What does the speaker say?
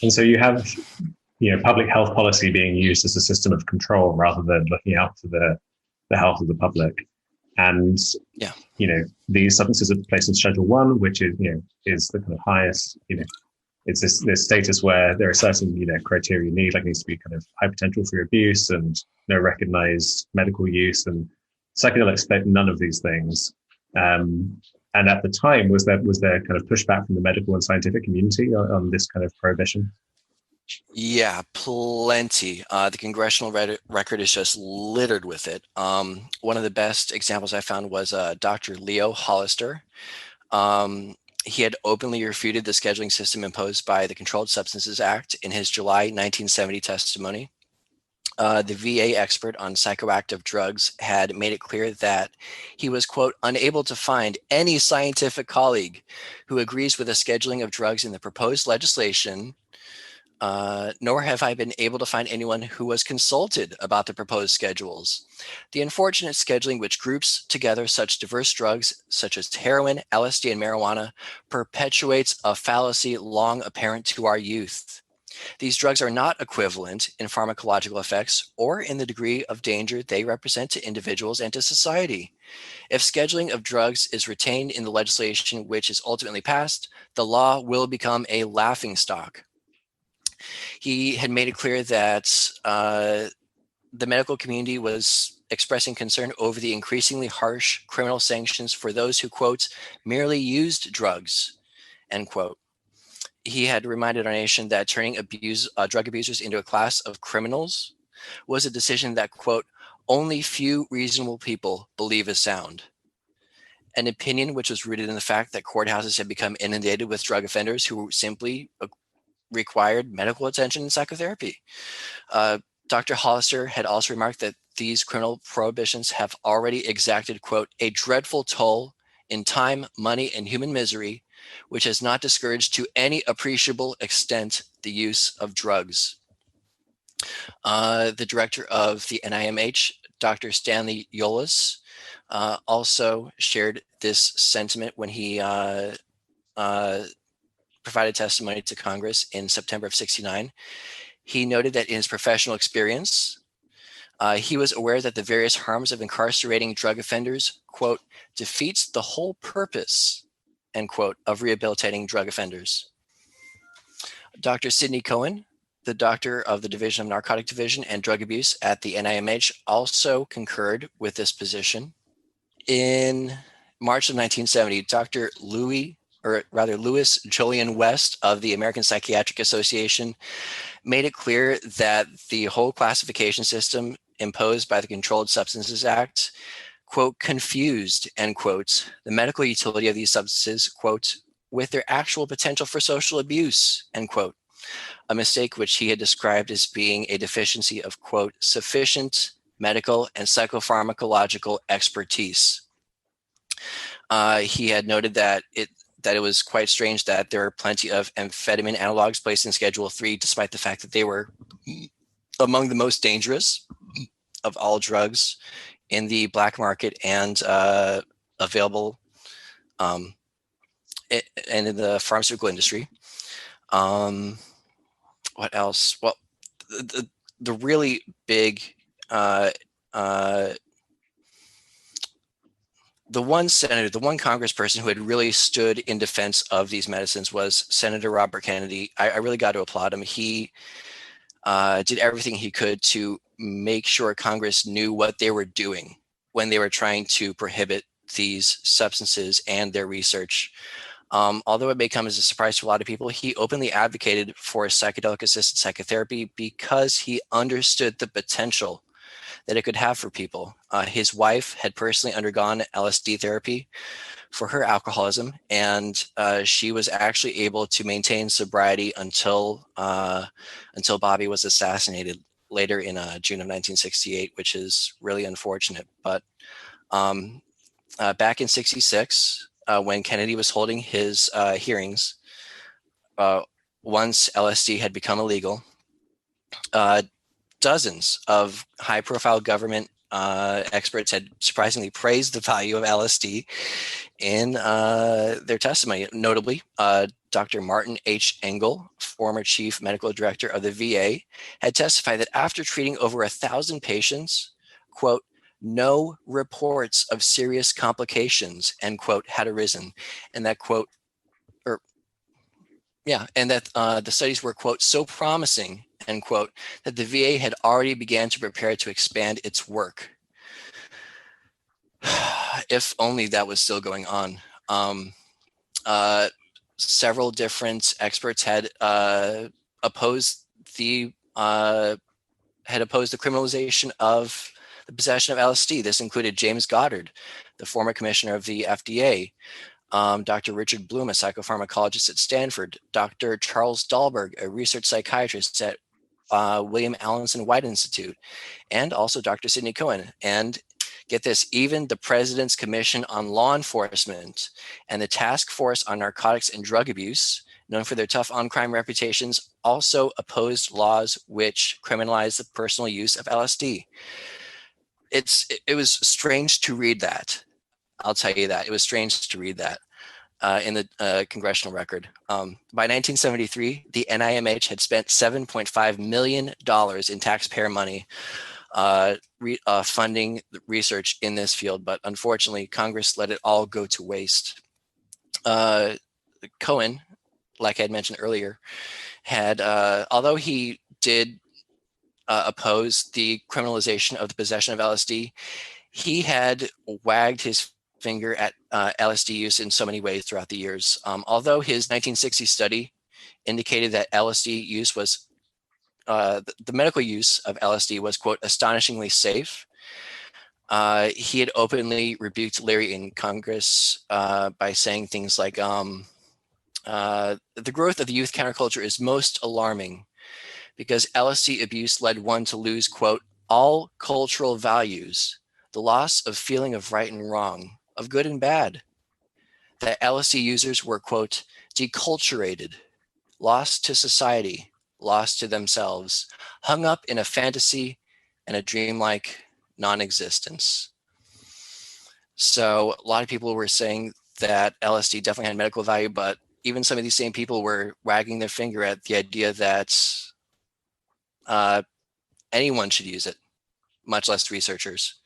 And so you have, public health policy being used as a system of control rather than looking out for the health of the public. And, Yeah. these substances are placed in Schedule 1, which is the kind of highest, it's this status where there are certain, criteria you need, like it needs to be kind of high potential for abuse and no recognized medical use. And psychedelics fit none of these things. And at the time, was there kind of pushback from the medical and scientific community on this kind of prohibition? Yeah, plenty. The congressional record is just littered with it. One of the best examples I found was Dr. Leo Hollister. He had openly refuted the scheduling system imposed by the Controlled Substances Act in his July 1970 testimony. The VA expert on psychoactive drugs had made it clear that he was, quote, unable to find any scientific colleague who agrees with the scheduling of drugs in the proposed legislation, nor have I been able to find anyone who was consulted about the proposed schedules. The unfortunate scheduling which groups together such diverse drugs such as heroin, LSD, and marijuana perpetuates a fallacy long apparent to our youth. These drugs are not equivalent in pharmacological effects or in the degree of danger they represent to individuals and to society. If scheduling of drugs is retained in the legislation which is ultimately passed, the law will become a laughingstock. He had made it clear that the medical community was expressing concern over the increasingly harsh criminal sanctions for those who, quote, merely used drugs, end quote. He had reminded our nation that turning drug abusers into a class of criminals was a decision that, quote, only few reasonable people believe is sound. An opinion which was rooted in the fact that courthouses had become inundated with drug offenders who simply required medical attention and psychotherapy. Dr. Hollister had also remarked that these criminal prohibitions have already exacted, quote, a dreadful toll in time, money, and human misery, which has not discouraged to any appreciable extent the use of drugs. The director of the NIMH, Dr. Stanley Yolis, also shared this sentiment when he provided testimony to Congress in September of '69. He noted that in his professional experience, he was aware that the various harms of incarcerating drug offenders, quote, defeats the whole purpose, end quote, of rehabilitating drug offenders. Dr. Sidney Cohen, the doctor of the Division of Narcotic Division and Drug Abuse at the NIMH, also concurred with this position. In March of 1970, Dr. Louis Julian West of the American Psychiatric Association made it clear that the whole classification system imposed by the Controlled Substances Act, quote, confused, end quote, the medical utility of these substances, quote, with their actual potential for social abuse, end quote, a mistake which he had described as being a deficiency of, quote, sufficient medical and psychopharmacological expertise. He had noted that it was quite strange that there are plenty of amphetamine analogs placed in Schedule 3, despite the fact that they were among the most dangerous of all drugs in the black market and available and in the pharmaceutical industry. What else? Well, the really big the one congressperson who had really stood in defense of these medicines was Senator Robert Kennedy. I really got to applaud him. He did everything he could to make sure Congress knew what they were doing when they were trying to prohibit these substances and their research. Although it may come as a surprise to a lot of people, he openly advocated for psychedelic-assisted psychotherapy because he understood the potential that it could have for people. His wife had personally undergone LSD therapy for her alcoholism, and she was actually able to maintain sobriety until Bobby was assassinated later in June of 1968, which is really unfortunate. But back in '66, when Kennedy was holding his hearings, once LSD had become illegal, dozens of high-profile government experts had surprisingly praised the value of LSD in their testimony. Notably, Dr. Martin H. Engel, former chief medical director of the VA, had testified that after treating over 1,000 patients, quote, no reports of serious complications, end quote, had arisen. And that quote, or yeah, and that the studies were, quote, so promising, end quote, that the VA had already began to prepare to expand its work. If only that was still going on. Several different experts had opposed the criminalization of the possession of LSD. This included James Goddard, the former commissioner of the FDA, Dr. Richard Bloom, a psychopharmacologist at Stanford, Dr. Charles Dahlberg, a research psychiatrist at William Allenson White Institute, and also Dr. Sidney Cohen. And get this, even the President's Commission on Law Enforcement and the Task Force on Narcotics and Drug Abuse, known for their tough on-crime reputations, also opposed laws which criminalize the personal use of LSD. It was strange to read that. I'll tell you that. It was strange to read that in the congressional record. By 1973, the NIMH had spent $7.5 million in taxpayer money funding research in this field, but unfortunately, Congress let it all go to waste. Cohen, like I had mentioned earlier, had, although he did oppose the criminalization of the possession of LSD, he had wagged his finger at LSD use in so many ways throughout the years. Although his 1960 study indicated that LSD use was, the medical use of LSD was, quote, astonishingly safe, he had openly rebuked Leary in Congress by saying things like, the growth of the youth counterculture is most alarming because LSD abuse led one to lose, quote, all cultural values, the loss of feeling of right and wrong, of good and bad. That LSD users were, quote, deculturated, lost to society, lost to themselves, hung up in a fantasy and a dreamlike non-existence. So a lot of people were saying that LSD definitely had medical value, but even some of these same people were wagging their finger at the idea that anyone should use it, much less researchers.